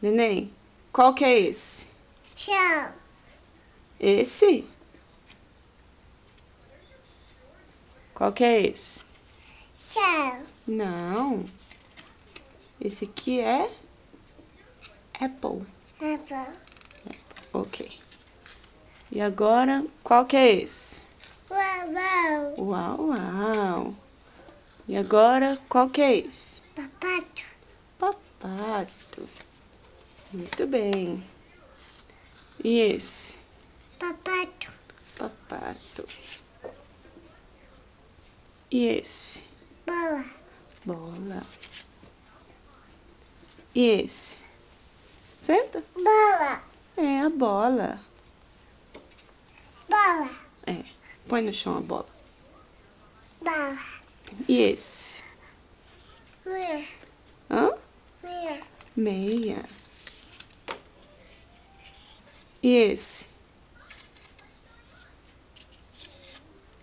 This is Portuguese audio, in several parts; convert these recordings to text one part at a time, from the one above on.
Neném, qual que é esse? Chão. Esse? Qual que é esse? Chão. Não. Esse aqui é Apple. Apple. Ok. E agora, qual que é esse? Uau. Uau, uau. E agora, qual que é esse? Papato. Papato. Muito bem. E esse? Papato. Papato. E esse? Bola. Bola. E esse? Senta. Bola. É a bola. Bola. É. Põe no chão a bola. Bola. E esse? Meia. Hã? Meia. Meia. E esse?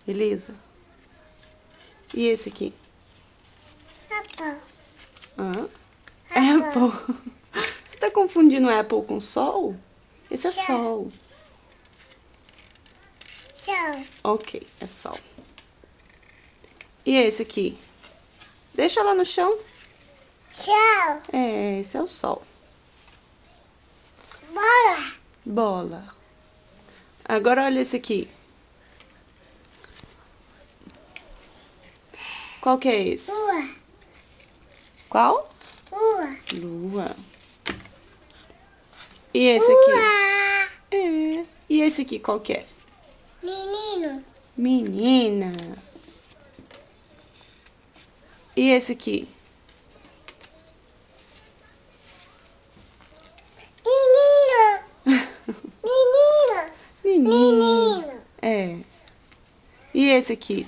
Elisa? E esse aqui? Apple. Hã? Apple. Apple. Você tá confundindo Apple com sol? Esse é Sim. sol. Chão. Ok, é sol. E esse aqui? Deixa lá no chão. Chão. É, esse é o sol. Bola. Bola. Agora olha esse aqui. Qual que é esse? Lua. Qual? Lua. Lua. E esse aqui? Lua. É. E esse aqui qual que é? Menino. Menina. E esse aqui? Menino. Menino. Menino. Menino. É. E esse aqui?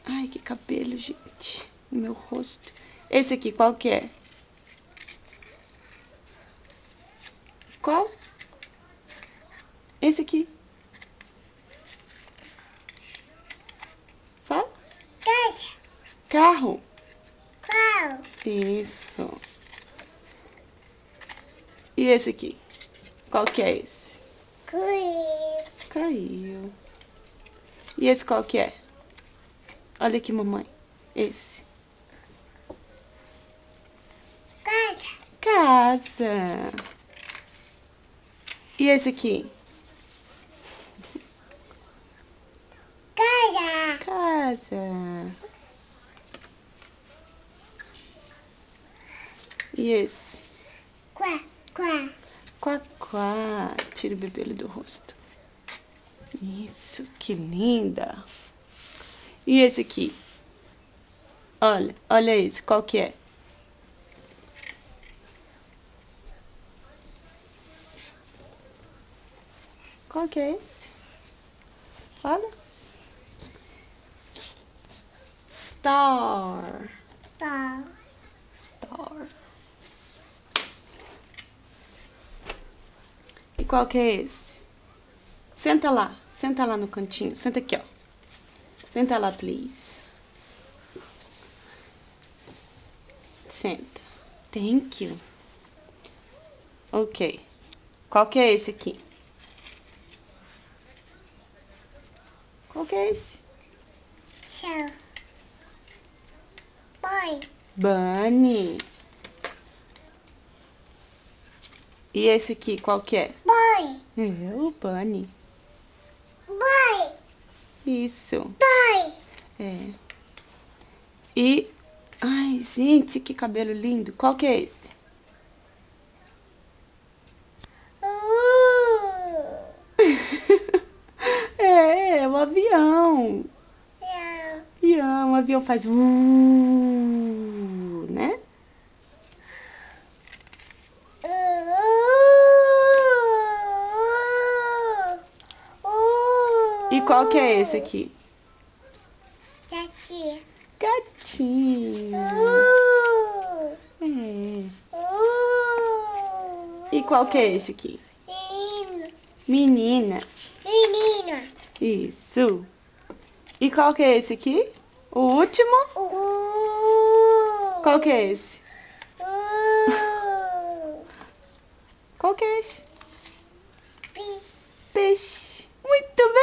Ai, que cabelo, gente. No meu rosto. Esse aqui, qual que é? Qual? Esse aqui. Fala. Casa. Carro. Qual? Isso. E esse aqui? Qual que é esse? Coelho. Caiu. E esse qual que é? Olha aqui, mamãe. Esse. Casa. Casa. E esse aqui? Casa. Casa. E esse? Quá. Quá. Quá, quá. Tira o bebê do rosto. Isso, que linda. E esse aqui? Olha, olha esse. Qual que é? Qual que é esse? Fala. Star. Tá. Star. E qual que é esse? Senta lá no cantinho. Senta aqui, ó. Senta lá, please. Senta. Thank you. Ok. Qual que é esse aqui? Qual que é esse? Chão. Boy. Bunny. E esse aqui, qual que é? Boy. É o Bunny. Boy. Isso. Boy. É. E... Ai, gente, que cabelo lindo. Qual que é esse? É um avião. Chão. Avião, o avião faz... né? E qual que é esse aqui? Gatinha. Gatinho. É. E qual que é esse aqui? Menino. Menina. Menina. Isso. E qual que é esse aqui? O último? Qual que é esse? Qual que é esse? Peixe. Peixe. Muito